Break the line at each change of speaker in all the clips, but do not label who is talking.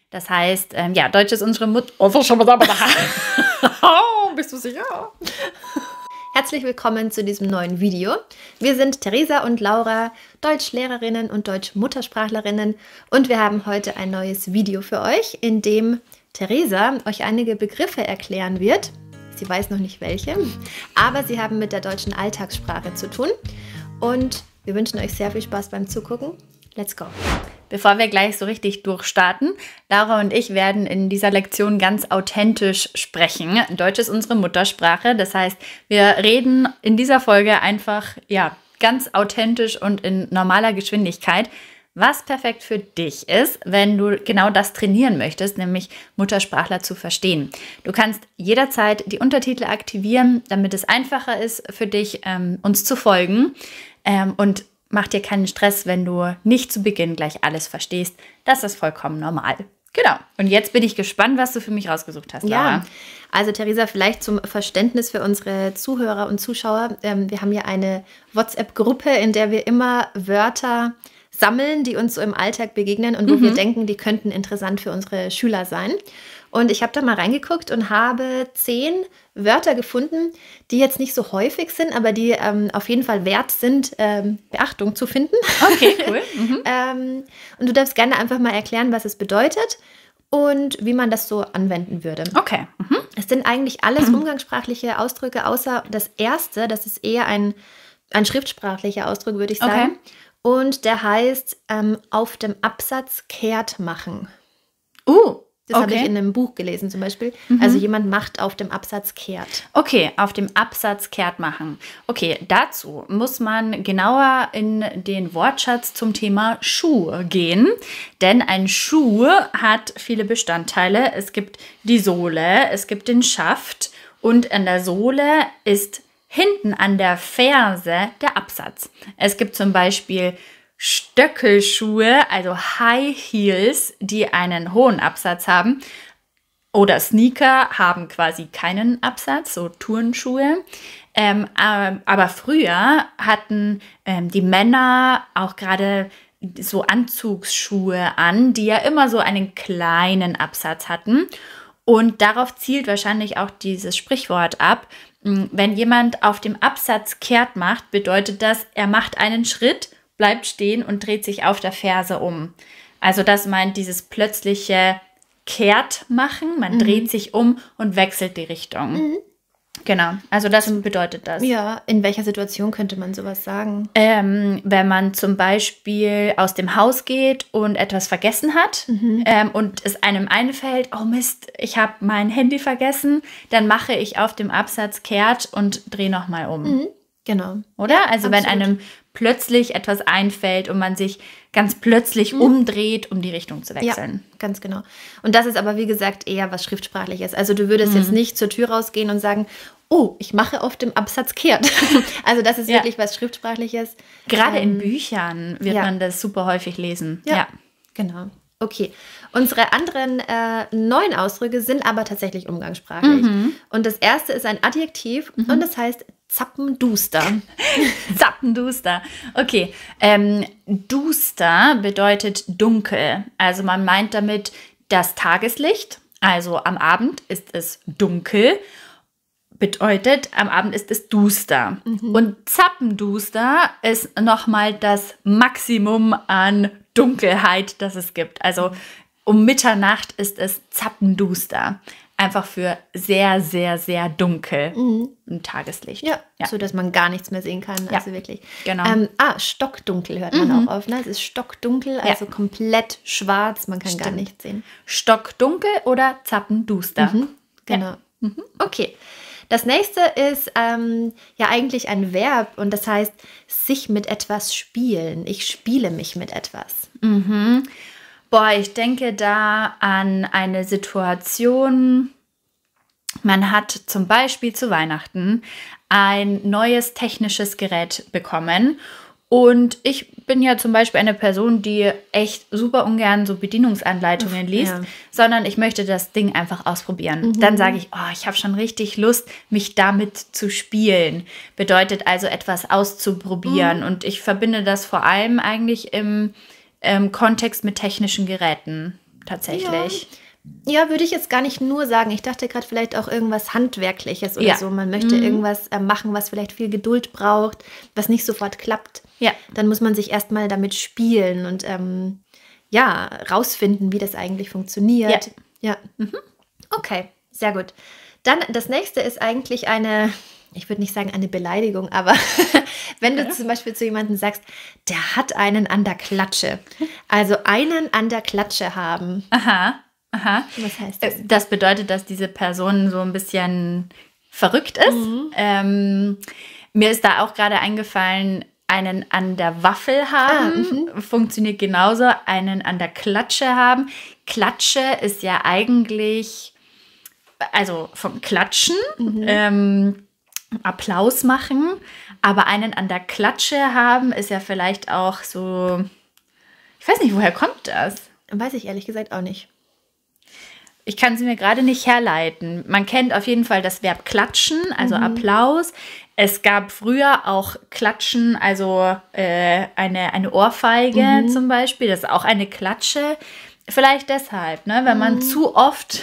Das heißt, ja, Deutsch ist unsere Mutter. Oh, bist du sicher?
Herzlich willkommen zu diesem neuen Video. Wir sind Theresa und Laura, Deutschlehrerinnen und Deutschmuttersprachlerinnen, und wir haben heute ein neues Video für euch, in dem Theresa euch einige Begriffe erklären wird. Sie weiß noch nicht welche, aber sie haben mit der deutschen Alltagssprache zu tun. Und wir wünschen euch sehr viel Spaß beim Zugucken. Let's go!
Bevor wir gleich so richtig durchstarten, Laura und ich werden in dieser Lektion ganz authentisch sprechen. Deutsch ist unsere Muttersprache, das heißt, wir reden in dieser Folge einfach ganz authentisch und in normaler Geschwindigkeit, was perfekt für dich ist, wenn du genau das trainieren möchtest, nämlich Muttersprachler zu verstehen. Du kannst jederzeit die Untertitel aktivieren, damit es einfacher ist für dich, uns zu folgen, und mach dir keinen Stress, wenn du nicht zu Beginn gleich alles verstehst. Das ist vollkommen normal. Genau. Und jetzt bin ich gespannt, was du für mich rausgesucht hast, Laura.
Ja, also Theresa, vielleicht zum Verständnis für unsere Zuhörer und Zuschauer. Wir haben hier eine WhatsApp-Gruppe, in der wir immer Wörter sammeln, die uns so im Alltag begegnen und wo wir denken, die könnten interessant für unsere Schüler sein. Und ich habe da mal reingeguckt und habe 10 Wörter gefunden, die jetzt nicht so häufig sind, aber die auf jeden Fall wert sind, Beachtung zu finden.
Okay, cool.
Und du darfst gerne einfach mal erklären, was es bedeutet und wie man das so anwenden würde.
Okay.
Es sind eigentlich alles umgangssprachliche Ausdrücke, außer das erste, das ist eher ein schriftsprachlicher Ausdruck, würde ich sagen.
Okay.
Und der heißt, auf dem Absatz kehrt machen. Das habe ich in einem Buch gelesen zum Beispiel. Also jemand macht auf dem Absatz kehrt.
Okay, auf dem Absatz kehrt machen. Okay, dazu muss man genauer in den Wortschatz zum Thema Schuh gehen. Denn ein Schuh hat viele Bestandteile. Es gibt die Sohle, es gibt den Schaft und an der Sohle ist hinten an der Ferse der Absatz. Es gibt zum Beispiel Stöckelschuhe, also High Heels, die einen hohen Absatz haben. Oder Sneaker haben quasi keinen Absatz, so Turnschuhe. Aber früher hatten die Männer auch gerade so Anzugsschuhe an, die ja immer so einen kleinen Absatz hatten. Und darauf zielt wahrscheinlich auch dieses Sprichwort ab. Wenn jemand auf dem Absatz kehrt macht, bedeutet das, er macht einen Schritt, bleibt stehen und dreht sich auf der Ferse um. Also das meint dieses plötzliche Kehrt machen. Man dreht sich um und wechselt die Richtung. Genau, also das bedeutet das.
Ja, in welcher Situation könnte man sowas sagen?
Wenn man zum Beispiel aus dem Haus geht und etwas vergessen hat und es einem einfällt, oh Mist, ich habe mein Handy vergessen, dann mache ich auf dem Absatz kehrt und drehe nochmal um.
Genau.
Oder?
Ja,
also
absolut.
wenn einem plötzlich etwas einfällt und man sich ganz plötzlich umdreht, um die Richtung zu wechseln.
Ja, ganz genau. Und das ist aber, wie gesagt, eher was Schriftsprachliches. Also du würdest jetzt nicht zur Tür rausgehen und sagen, oh, ich mache auf dem Absatz kehrt. Also das ist wirklich was Schriftsprachliches.
Gerade in Büchern wird man das super häufig lesen.
Ja, genau. Okay. Unsere anderen 9 Ausdrücke sind aber tatsächlich umgangssprachlich. Und das erste ist ein Adjektiv und das heißt zappenduster.
Zappenduster. Okay. Duster bedeutet dunkel. Also man meint damit das Tageslicht. Also am Abend ist es dunkel. Bedeutet, am Abend ist es duster. Und zappenduster ist nochmal das Maximum an Dunkelheit, das es gibt. Also um Mitternacht ist es zappenduster. Einfach für sehr, sehr, sehr dunkel im Tageslicht.
Ja, so dass man gar nichts mehr sehen kann. Also wirklich.
Genau.
Stockdunkel hört man auch oft. Ne? Es ist stockdunkel, also komplett schwarz. Man kann gar nichts sehen.
Stockdunkel oder zappenduster.
Genau. Okay. Das nächste ist eigentlich ein Verb und das heißt, sich mit etwas spielen. Ich spiele mich mit etwas.
Boah, ich denke da an eine Situation, man hat zum Beispiel zu Weihnachten ein neues technisches Gerät bekommen. Und ich bin ja zum Beispiel eine Person, die echt super ungern so Bedienungsanleitungen liest, sondern ich möchte das Ding einfach ausprobieren. Dann sage ich, oh, ich habe schon richtig Lust, mich damit zu spielen. Bedeutet also etwas auszuprobieren. Und ich verbinde das vor allem eigentlich im Kontext mit technischen Geräten. tatsächlich.
Ja, würde ich jetzt gar nicht nur sagen. Ich dachte gerade vielleicht auch irgendwas Handwerkliches oder so. Man möchte irgendwas machen, was vielleicht viel Geduld braucht, was nicht sofort klappt.
Ja.
Dann muss man sich erstmal damit spielen und rausfinden, wie das eigentlich funktioniert. Ja. Okay, sehr gut. Dann das nächste ist eigentlich ich würde nicht sagen eine Beleidigung, aber wenn du zum Beispiel zu jemandem sagst, der hat einen an der Klatsche. Also einen an der Klatsche haben.
Aha.
Was heißt das?
Das bedeutet, dass diese Person so ein bisschen verrückt ist. Mir ist da auch gerade eingefallen, einen an der Waffel haben. Funktioniert genauso. Einen an der Klatsche haben. Klatsche ist ja eigentlich, also vom Klatschen, Applaus machen. Aber einen an der Klatsche haben ist ja vielleicht auch so, ich weiß nicht, woher kommt das?
Weiß ich ehrlich gesagt auch nicht.
Ich kann sie mir gerade nicht herleiten. Man kennt auf jeden Fall das Verb klatschen, also Applaus. Es gab früher auch Klatschen, also eine Ohrfeige zum Beispiel. Das ist auch eine Klatsche. Vielleicht deshalb, ne? Wenn man zu oft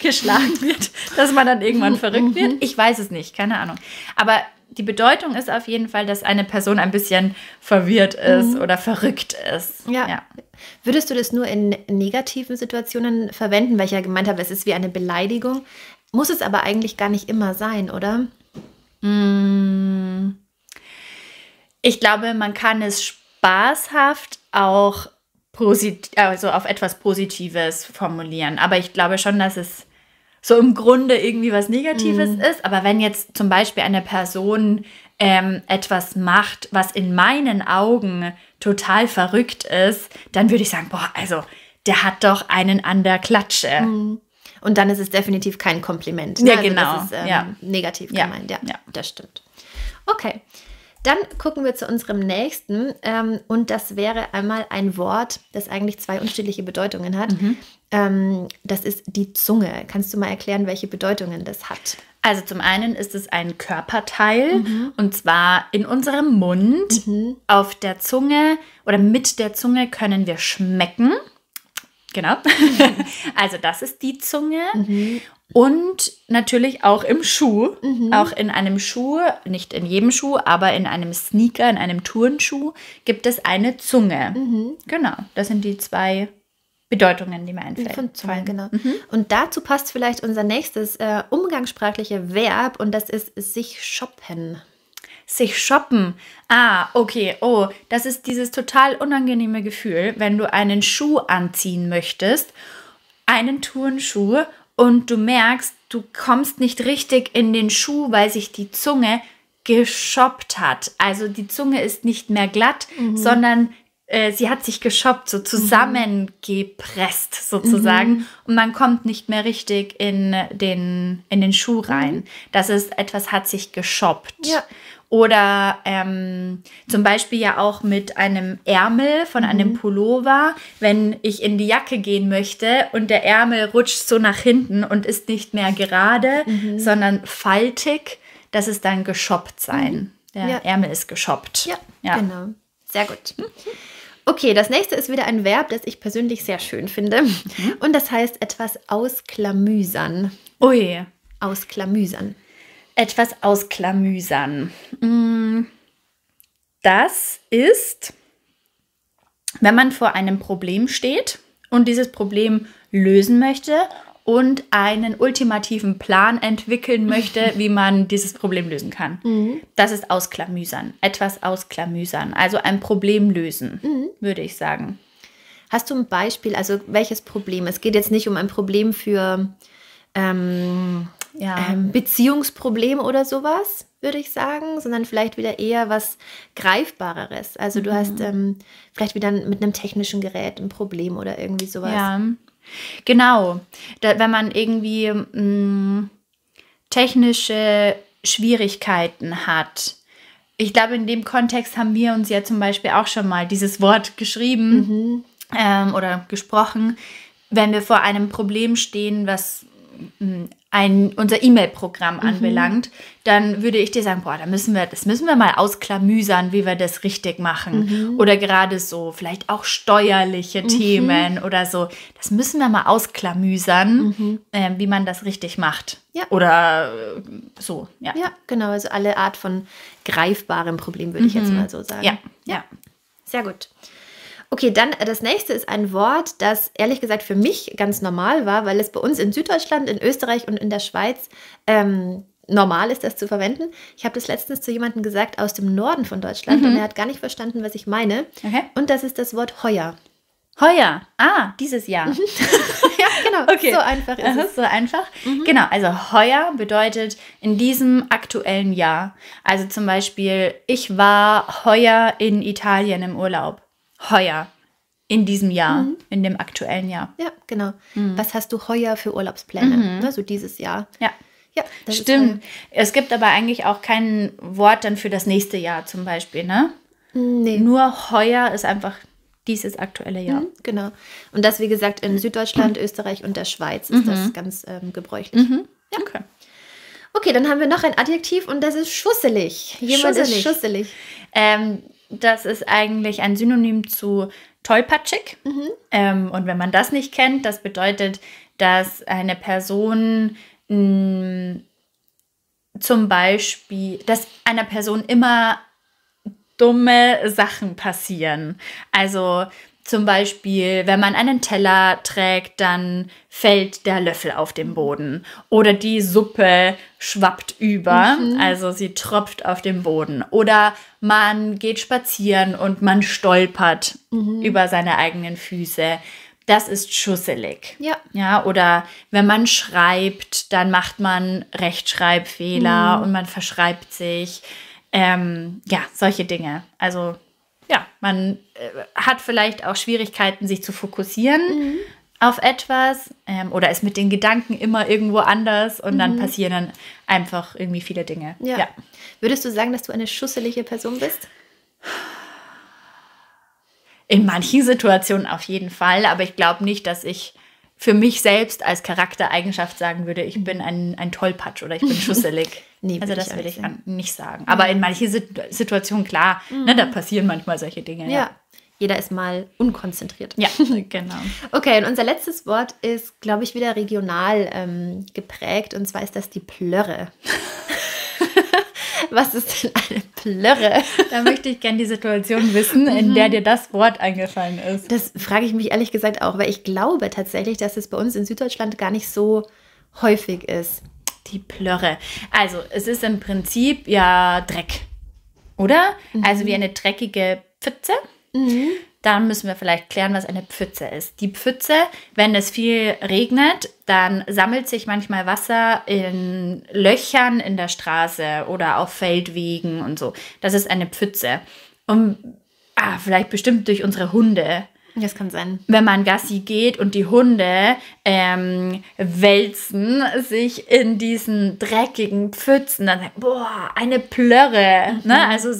geschlagen wird, dass man dann irgendwann verrückt wird. Ich weiß es nicht, keine Ahnung. Aber die Bedeutung ist auf jeden Fall, dass eine Person ein bisschen verwirrt ist oder verrückt ist.
Ja. Würdest du das nur in negativen Situationen verwenden, weil ich ja gemeint habe, es ist wie eine Beleidigung? Muss es aber eigentlich gar nicht immer sein, oder?
Ich glaube, man kann es spaßhaft auch auf etwas Positives formulieren. Aber ich glaube schon, dass es so im Grunde irgendwie was Negatives ist. Aber wenn jetzt zum Beispiel eine Person etwas macht, was in meinen Augen total verrückt ist, dann würde ich sagen, boah, also der hat doch einen an der Klatsche.
Und dann ist es definitiv kein Kompliment.
Ja,
Also
genau.
Das ist negativ gemeint. Ja, das stimmt. Okay, dann gucken wir zu unserem nächsten. Und das wäre einmal ein Wort, das eigentlich zwei unterschiedliche Bedeutungen hat. Das ist die Zunge. Kannst du mal erklären, welche Bedeutungen das hat?
Also zum einen ist es ein Körperteil und zwar in unserem Mund, auf der Zunge oder mit der Zunge können wir schmecken. Genau. Also das ist die Zunge. Und natürlich auch im Schuh. Auch in einem Schuh, nicht in jedem Schuh, aber in einem Sneaker, in einem Turnschuh gibt es eine Zunge. Genau, das sind die zwei Bedeutungen, die mir einfällen.
Von Zunge, genau. Und dazu passt vielleicht unser nächstes umgangssprachliche Verb und das ist sich shoppen.
Sich shoppen. Ah, okay. Oh, das ist dieses total unangenehme Gefühl, wenn du einen Schuh anziehen möchtest, einen Turnschuh, und du merkst, du kommst nicht richtig in den Schuh, weil sich die Zunge geschoppt hat. Also die Zunge ist nicht mehr glatt, sondern sie hat sich geschoppt, so zusammengepresst sozusagen. Und man kommt nicht mehr richtig in den Schuh rein. Das ist etwas, hat sich geschoppt.
Ja.
Oder zum Beispiel ja auch mit einem Ärmel von einem Pullover, wenn ich in die Jacke gehen möchte und der Ärmel rutscht so nach hinten und ist nicht mehr gerade, sondern faltig, das ist dann geschoppt sein. Der Ärmel ist geschoppt.
Ja, genau. Sehr gut. Okay, das nächste ist wieder ein Verb, das ich persönlich sehr schön finde. Und das heißt etwas ausklamüsern.
Ui.
Ausklamüsern.
Etwas ausklamüsern. Das ist, wenn man vor einem Problem steht und dieses Problem lösen möchte und einen ultimativen Plan entwickeln möchte, wie man dieses Problem lösen kann. Das ist ausklamüsern. Etwas ausklamüsern. Also ein Problem lösen, würde ich sagen.
Hast du ein Beispiel, also welches Problem? Es geht jetzt nicht um ein Problem für Beziehungsproblem oder sowas, würde ich sagen, sondern vielleicht wieder eher was Greifbareres. Also du hast vielleicht wieder mit einem technischen Gerät ein Problem oder irgendwie sowas.
Ja, genau. Wenn man irgendwie technische Schwierigkeiten hat. Ich glaube, in dem Kontext haben wir uns ja zum Beispiel auch schon mal dieses Wort geschrieben oder gesprochen, wenn wir vor einem Problem stehen, was unser E-Mail-Programm anbelangt, dann würde ich dir sagen, boah, das müssen wir mal ausklamüsern, wie wir das richtig machen. Oder gerade so, vielleicht auch steuerliche Themen oder so. Das müssen wir mal ausklamüsern, wie man das richtig macht.
Ja.
Oder so, ja.
Ja, genau. Also alle Art von greifbarem Problem, würde ich jetzt mal so sagen.
Ja.
Sehr gut. Okay, dann das nächste ist ein Wort, das ehrlich gesagt für mich ganz normal war, weil es bei uns in Süddeutschland, in Österreich und in der Schweiz normal ist, das zu verwenden. Ich habe das letztens zu jemandem gesagt aus dem Norden von Deutschland und er hat gar nicht verstanden, was ich meine.
Okay.
Und das ist das Wort heuer.
Heuer. Dieses Jahr.
Ja, genau.
Okay.
So einfach ist es.
So einfach. Genau, also heuer bedeutet in diesem aktuellen Jahr. Also zum Beispiel, ich war heuer in Italien im Urlaub. Heuer. In diesem Jahr, in dem aktuellen Jahr.
Ja, genau. Was hast du heuer für Urlaubspläne? Ne, so dieses Jahr.
Ja.
Ja, das
Stimmt. Es gibt aber eigentlich auch kein Wort dann für das nächste Jahr zum Beispiel, ne?
Nee.
Nur heuer ist einfach dieses aktuelle Jahr.
Genau. Und das, wie gesagt, in Süddeutschland, Österreich und der Schweiz ist das ganz gebräuchlich.
Ja. Okay.
Okay, dann haben wir noch ein Adjektiv und das ist schusselig. Jemand ist schusselig.
Das ist eigentlich ein Synonym zu tollpatschig. Und wenn man das nicht kennt, das bedeutet, dass eine Person zum Beispiel, dass einer Person immer dumme Sachen passieren. Also zum Beispiel, wenn man einen Teller trägt, dann fällt der Löffel auf den Boden. Oder die Suppe schwappt über, also sie tropft auf den Boden. Oder man geht spazieren und man stolpert über seine eigenen Füße. Das ist schusselig. Ja, oder wenn man schreibt, dann macht man Rechtschreibfehler und man verschreibt sich. Ja, solche Dinge. Also ja, man hat vielleicht auch Schwierigkeiten, sich zu fokussieren auf etwas oder ist mit den Gedanken immer irgendwo anders und dann passieren dann einfach irgendwie viele Dinge.
Ja. Würdest du sagen, dass du eine schusselige Person bist?
In manchen Situationen auf jeden Fall, aber ich glaube nicht, dass ich für mich selbst als Charaktereigenschaft sagen würde, ich bin ein Tollpatsch oder ich bin schusselig.
Nee,
also das würde ich nicht sagen. Aber in manchen Situationen, klar, da passieren manchmal solche Dinge.
Ja, jeder ist mal unkonzentriert.
Ja, genau.
Okay, und unser letztes Wort ist, glaube ich, wieder regional geprägt und zwar ist das die Plörre. Was ist denn eine Plörre?
Da möchte ich gerne die Situation wissen, in der dir das Wort eingefallen ist.
Das frage ich mich ehrlich gesagt auch, weil ich glaube tatsächlich, dass es bei uns in Süddeutschland gar nicht so häufig ist.
Die Plörre. Also, es ist im Prinzip ja Dreck, oder? Also wie eine dreckige Pfütze. Dann müssen wir vielleicht klären, was eine Pfütze ist. Die Pfütze, wenn es viel regnet, dann sammelt sich manchmal Wasser in Löchern in der Straße oder auf Feldwegen und so. Das ist eine Pfütze. Und vielleicht bestimmt durch unsere Hunde.
Das kann sein.
Wenn man Gassi geht und die Hunde wälzen sich in diesen dreckigen Pfützen, dann sagt, boah, eine Plörre. Ne? Also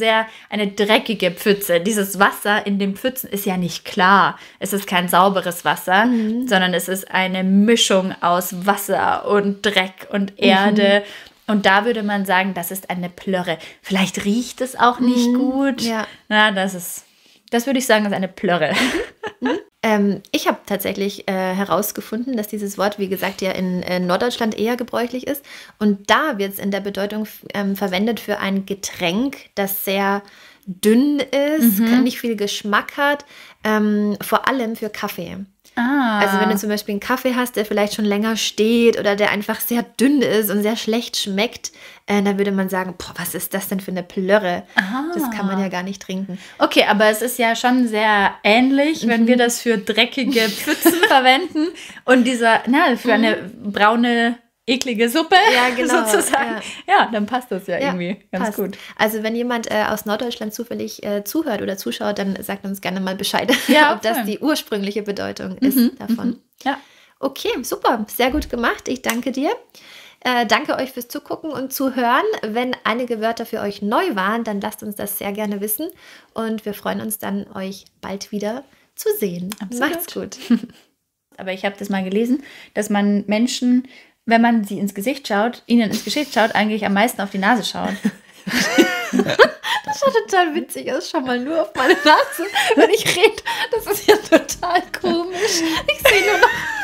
eine dreckige Pfütze. Dieses Wasser in den Pfützen ist ja nicht klar. Es ist kein sauberes Wasser, sondern es ist eine Mischung aus Wasser und Dreck und Erde. Und da würde man sagen, das ist eine Plörre. Vielleicht riecht es auch nicht gut.
Ja.
Na, das würde ich sagen, ist eine Plörre.
Ich habe tatsächlich herausgefunden, dass dieses Wort, wie gesagt, ja in Norddeutschland eher gebräuchlich ist. Und da wird es in der Bedeutung verwendet für ein Getränk, das sehr dünn ist, nicht viel Geschmack hat, vor allem für Kaffee. Also wenn du zum Beispiel einen Kaffee hast, der vielleicht schon länger steht oder der einfach sehr dünn ist und sehr schlecht schmeckt, dann würde man sagen, boah, was ist das denn für eine Plörre? Das kann man ja gar nicht trinken.
Okay, aber es ist ja schon sehr ähnlich, wenn wir das für dreckige Pfützen verwenden und für eine braune, eklige Suppe sozusagen. Ja, dann passt das ja irgendwie ganz gut.
Also wenn jemand aus Norddeutschland zufällig zuhört oder zuschaut, dann sagt uns gerne mal Bescheid, ob das die ursprüngliche Bedeutung ist davon.
Ja.
Okay, super. Sehr gut gemacht. Ich danke dir. Danke euch fürs Zugucken und Zuhören. Wenn einige Wörter für euch neu waren, dann lasst uns das sehr gerne wissen. Und wir freuen uns dann, euch bald wieder zu sehen.
Absolut.
Macht's gut.
Aber ich habe das mal gelesen, dass man Menschen wenn man ihnen ins Gesicht schaut, eigentlich am meisten auf die Nase schaut.
Das war total witzig. Das schau mal nur auf meine Nase, wenn ich rede. Das ist ja total komisch. Ich sehe nur noch